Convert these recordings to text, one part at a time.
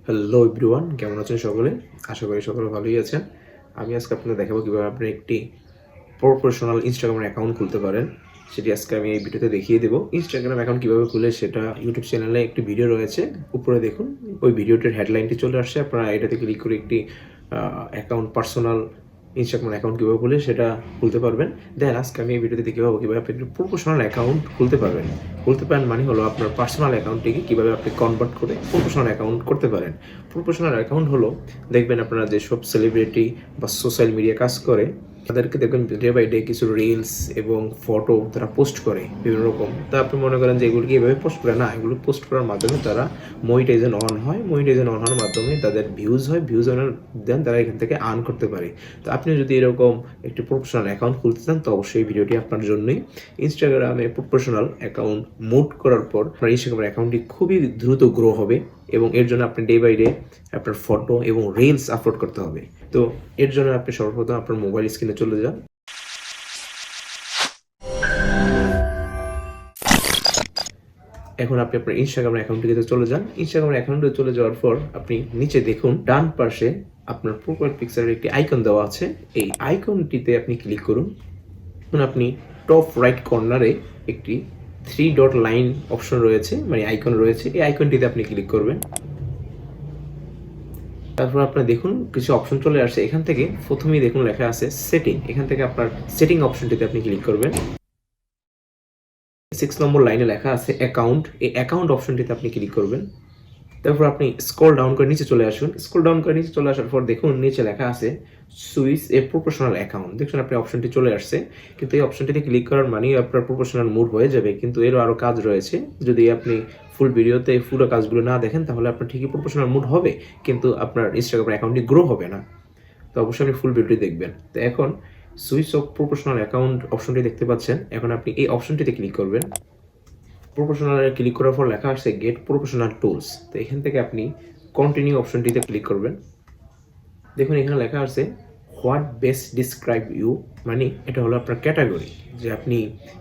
Hello everyone, কেমন আছেন সকলে? আশা করি সকলে ভালোই আছেন। আমি আজকে আপনাদের দেখাবো কীভাবে আপনি একটি প্রফেশনাল ইনস্টাগ্রাম অ্যাকাউন্ট খুলতে পারেন। সেটি আজকে আমি এই ভিডিওতে দেখিয়ে দেবো। ইনস্টাগ্রাম অ্যাকাউন্ট কীভাবে খুলে সেটা ইউটিউব চ্যানেলে একটি ভিডিও রয়েছে, উপরে দেখুন। ওই ভিডিওটির হেডলাইনটি চলে আসছে, আপনারা এটাতে ক্লিক করে একটি পার্সোনাল ইনস্টাগ্রাম অ্যাকাউন্ট কীভাবে খুলে সেটা খুলতে পারবেন। দেন আজকে আমি এই ভিডিওতে দেখাবো কীভাবে আপনি একটি প্রফেশনাল অ্যাকাউন্ট খুলতে পারবেন। খুলতে পারেন মানে হলো আপনার পার্সোনাল অ্যাকাউন্টটিকে কীভাবে আপনি কনভার্ট করে প্রফেশনাল অ্যাকাউন্ট করতে পারেন। প্রফেশনাল অ্যাকাউন্ট হলো, দেখবেন আপনারা যেসব সেলিব্রিটি বা সোশ্যাল মিডিয়া কাজ করে তাদেরকে দেখবেন ডে বাই ডে কিছু রিলস এবং ফটো তারা পোস্ট করে বিভিন্ন রকম। তা আপনি মনে করেন যে এগুলোকে এভাবে পোস্ট করে না, এগুলো পোস্ট করার মাধ্যমে তারা মনিটাইজেশন অন হয়, মনিটাইজেশন অন হওয়ার মাধ্যমে তাদের ভিউজ হয়, ভিউজ অন দেন তারা এখান থেকে আর্ন করতে পারে। তো আপনি যদি এরকম একটি প্রফেশনাল অ্যাকাউন্ট খুলতে চান তো অবশ্যই এই ভিডিওটি আপনার জন্যই। ইনস্টাগ্রামে প্রফেশনাল অ্যাকাউন্ট মুড করার পর আপনার ইনস্টাগ্রামের অ্যাকাউন্টটি খুবই দ্রুত গ্রো হবে এবং এর জন্য আপনি ডে বাই ডে আপনার ফটো এবং রিলস আপলোড করতে হবে। তো এর জন্য আপনি সর্বপ্রথম আপনার মোবাইল স্ক্রিনে চলে যান। এখন আপনি আপনার ইনস্টাগ্রামের অ্যাকাউন্টটিতে চলে যান। ইনস্টাগ্রামের অ্যাকাউন্টে চলে যাওয়ার পর আপনি নিচে দেখুন ডান পাশে আপনার প্রোফাইল পিকচারের একটি আইকন দেওয়া আছে। এই আইকনটিতে আপনি ক্লিক করুন। এখন আপনি টপ রাইট কর্নারে একটি 3 ডট লাইন অপশন রয়েছে, মানে আইকন রয়েছে। এই আইকনটিতে আপনি ক্লিক করবেন। তারপর আপনার দেখুন কিছু অপশন চলে আসছে। এখান থেকে প্রথমেই দেখুন লেখা আছে সেটিং। এখান থেকে আপনার সেটিং অপশনটিতে আপনি ক্লিক করবেন। 6 নম্বর লাইনে লেখা আছে অ্যাকাউন্ট। এই অ্যাকাউন্ট অপশনটিতে আপনি ক্লিক করবেন। তারপর আপনি স্ক্রল ডাউন করে নিচে চলে আসুন। স্ক্রল ডাউন করে নিচে চলে আসার পর দেখুন নিচে লেখা আছে সুইচ এ প্রফেশনাল অ্যাকাউন্ট। দেখুন আপনি অপশনটি চলে আসছে, কিন্তু এই অপশনটিতে ক্লিক করার মানেই আপনার প্রফেশনাল মুড হয়ে যাবে, কিন্তু এরও আরও কাজ রয়েছে। যদি আপনি ফুল ভিডিওতে পুরো কাজগুলো না দেখেন তাহলে আপনার ঠিকই প্রফেশনাল মুড হবে, কিন্তু আপনার ইনস্টাগ্রাম অ্যাকাউন্টটি গ্রো হবে না। তো অবশ্যই আপনি ফুল ভিডিওটি দেখবেন। তো এখন সুইচ অফ প্রফেশনাল অ্যাকাউন্ট অপশনটি দেখতে পাচ্ছেন। এখন আপনি এই অপশনটিতে ক্লিক করবেন। প্রফেশনালে ক্লিক করার পর লেখা আসছে গেট প্রফেশনাল টুলস। তো এখান থেকে আপনি কন্টিনিউ অপশনটিতে ক্লিক করবেন। দেখুন এখানে লেখা আছে হোয়াট বেস্ট ডিসক্রাইব ইউ, মানে এটা হলো আপনার ক্যাটাগরি, যে আপনি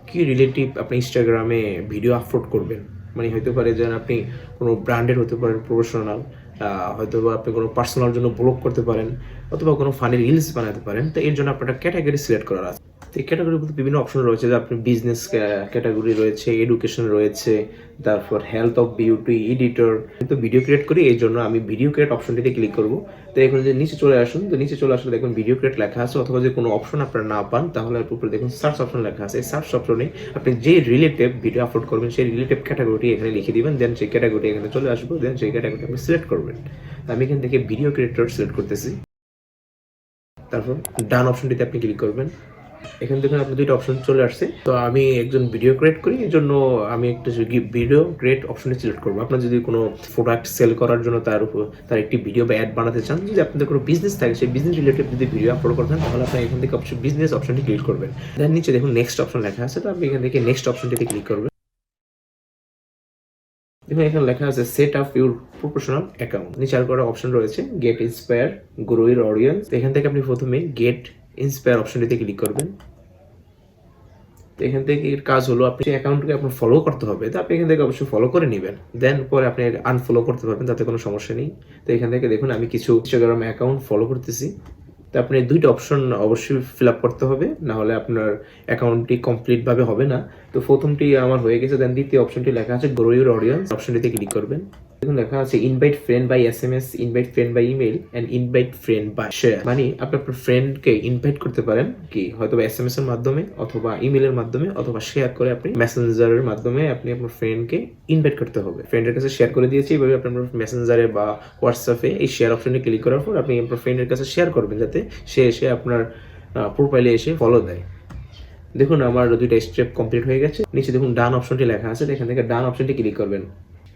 কি রিলেটিভ আপনি ইনস্টাগ্রামে ভিডিও আপলোড করবেন। মানে হতে পারে যেন আপনি কোনো ব্র্যান্ডের হতে পারেন প্রফেশনাল, হয়তো বা আপনি কোনো পার্সোনাল জন্য ব্লগ করতে পারেন, অথবা কোনো ফানি রিলস বানাতে পারেন। তো এর জন্য আপনার একটা ক্যাটাগরি সিলেক্ট করার আছে। তো এই ক্যাটাগরির মধ্যে বিভিন্ন অপশন রয়েছে, যে আপনি বিজনেস ক্যাটাগরি রয়েছে, এডুকেশন রয়েছে, তারপর হেলথ অফ বিউটি, এডিটর। কিন্তু ভিডিও ক্রিয়েট করি, এই জন্য আমি ভিডিও ক্রিয়েট অপশনটিতে ক্লিক করব। তো এখন যে নিচে চলে আসুন, তো নিচে চলে আসলে দেখুন ভিডিও ক্রিয়েট লেখা আছে, অথবা যে কোনো অপশন আপনারা না পান তাহলে উপরে দেখুন সার্চ অপশন লেখা আছে। এই সার্চ অপশনে আপনি যে রিলেটিভ ভিডিও আপলোড করবেন সেই রিলেটিভ ক্যাটাগরিটি এখানে লিখে দিবেন। দেন সেই ক্যাটাগরিটি এখানে চলে আসবো, দেন সেই ক্যাটাগরিটি আপনি সিলেক্ট করবেন। আমি এখান থেকে ভিডিও ক্রিয়েটর সিলেক্ট করতেছি। তারপর ডান অপশনটিতে আপনি ক্লিক করবেন। এখান থেকে আপনার দুইটা অপশন চলে আসছে। তো আমি একজন ভিডিও ক্রিয়েট করি, এই জন্য আমি একটা ভিডিও ক্রিয়েট অপশনটি সিলেক্ট করবো। আপনার যদি কোনো প্রোডাক্ট সেল করার জন্য তার একটি ভিডিও বা অ্যাড বানাতে চান, যদি আপনাদের কোনো বিজনেস থাকে সেই বিজনেস রিলেটেড যদি ভিডিও আপলোড করতেন তাহলে আপনি এখান থেকে অপশন বিজনেস অপশনটি ক্লিক করবেন। দেন নিচে দেখুন নেক্সট অপশন লেখা আছে, তো আপনি এখান থেকে নেক্সট অপশনটিতে ক্লিক করবেন। দেখুন এখানে লেখা আছে set up your professional account. নিচে আর কটা অপশন রয়েছে, get inspire, grow your audience. এখান থেকে আপনি প্রথমে গেট ইন্সপায়ার অপশনটিতে ক্লিক করবেন। তো এখান থেকে কাজ হলো আপনি অ্যাকাউন্টকে আপনার ফলো করতে হবে, তো আপনি এখান থেকে অবশ্যই ফলো করে নেবেন। দেন পরে আপনি আনফলো করতে পারবেন, তাতে কোনো সমস্যা নেই। তো এখান থেকে দেখুন আমি কিছু ইনস্টাগ্রাম অ্যাকাউন্ট ফলো করতেছি। তো আপনি দুইটা অপশন অবশ্যই ফিল আপ করতে হবে, না হলে আপনার অ্যাকাউন্টটি কমপ্লিটভাবে হবে না। তো প্রথমটি আমার হয়ে গেছে। দেন দ্বিতীয় অপশনটি লেখা আছে গ্রো ইউর অডিয়েন্স, অপশনটিতে ক্লিক করবেন। দেখুন লেখা আছে invite friend by SMS, invite friend by email and invite friend by share. মানে আপনি আপনার ফ্রেন্ডকে ইনভাইট করতে পারেন কি হয়তো SMS এর মাধ্যমে, অথবা ইমেলের মাধ্যমে, অথবা শেয়ার করে আপনি মেসেঞ্জারের মাধ্যমে আপনি আপনার ফ্রেন্ডকে ইনভাইট করতে হবে। ফ্রেন্ডের কাছে শেয়ার করে দিয়েছি, এইভাবে আপনার মেসেঞ্জারে বা হোয়াটসঅ্যাপে এই শেয়ার অপশনে ক্লিক করার পর আপনি আপনার ফ্রেন্ডের কাছে শেয়ার করবেন, যাতে সে এসে আপনার প্রোফাইলে এসে ফলো দেয়। দেখুন আমার দুইটা স্টেপ কমপ্লিট হয়ে গেছে। নিচে দেখুন ডান অপশনটি লেখা আছে, এখান থেকে ডান অপশনটি ক্লিক করবেন।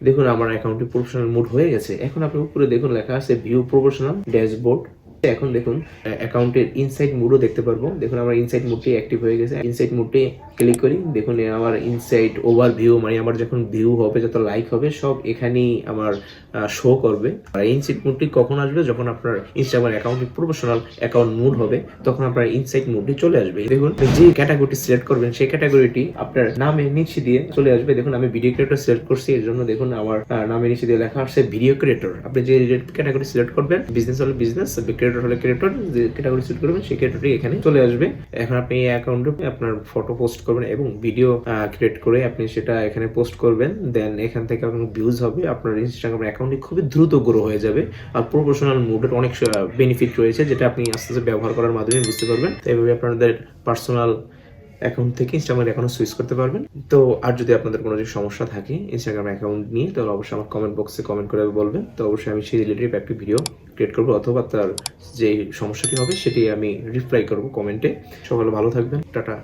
দেখুন আমার অ্যাকাউন্টটি প্রফেশনাল মুড হয়ে গেছে। এখন আপনি উপরে দেখুন লেখা আছে ভিউ প্রফেশনাল ড্যাশবোর্ড। এখন দেখুন অ্যাকাউন্টের ইনসাইড মোডও দেখতে পারবো। দেখুন আমার ইনসাইড মোডটি অ্যাক্টিভ হয়ে গেছে। ইনসাইড মোডটি ক্লিক করি, দেখুন আমার ইনসাইড ওভারভিউ, মানে আমার যখন ভিউ হবে, যত লাইক হবে সব এখানেই আমার শো করবে। আর ইনসাইড মোডটি কখন আসবে? যখন আপনার ইনস্টাগ্রাম অ্যাকাউন্টটি প্রফেশনাল অ্যাকাউন্ট মোড হবে, তখন আপনার ইনসাইড মোডটি চলে আসবে। দেখুন যে ক্যাটাগরিটি সিলেক্ট করবেন সেই ক্যাটাগরিটি আপনার নামের নিচে দিয়ে চলে আসবে। দেখুন আমি ভিডিও ক্রিয়েটর সিলেক্ট করছি, এর জন্য দেখুন আমার নামের নিচে দিয়ে লেখা আসছে ভিডিও ক্রিয়েটর। আপনি যে ক্যাটাগরি সিলেক্ট করবেন, বিজনেস হলে বিজনেস, ক্রিয়েটর হলে ক্রিয়েটর, যে ক্যাটাগরি সিলেক্ট করবেন সেই ক্যাটাগরি এখানে চলে আসবে। এখন আপনি এই অ্যাকাউন্টে আপনার ফটো পোস্ট করবেন এবং ভিডিও ক্রিয়েট করে আপনি সেটা এখানে পোস্ট করবেন। দেন এখান থেকে আপনার ভিউজ হবে, আপনার ইনস্টাগ্রাম অ্যাকাউন্টটি খুবই দ্রুত গ্রো হয়ে যাবে। আর প্রফেশনাল মোডের অনেক বেনিফিট রয়েছে, যেটা আপনি আস্তে আস্তে ব্যবহার করার মাধ্যমে বুঝতে পারবেন। তো এইভাবে আপনাদের পার্সোনাল অ্যাকাউন্ট থেকে ইনস্টাগ্রাম অ্যাকাউন্ট সুইচ করতে পারবেন। তো আর যদি আপনাদের কোনো সমস্যা থাকে ইনস্টাগ্রাম অ্যাকাউন্ট নিয়ে, তাহলে অবশ্যই আমার কমেন্ট বক্সে কমেন্ট করে বলবেন। তো অবশ্যই আমি সেই রিলেটেড একটি ভিডিও ক্রিয়েট করবো, অথবা তার যে সমস্যাটি হবে সেটি আমি রিপ্লাই করবো কমেন্টে। সকলে ভালো থাকবেন, টাটা।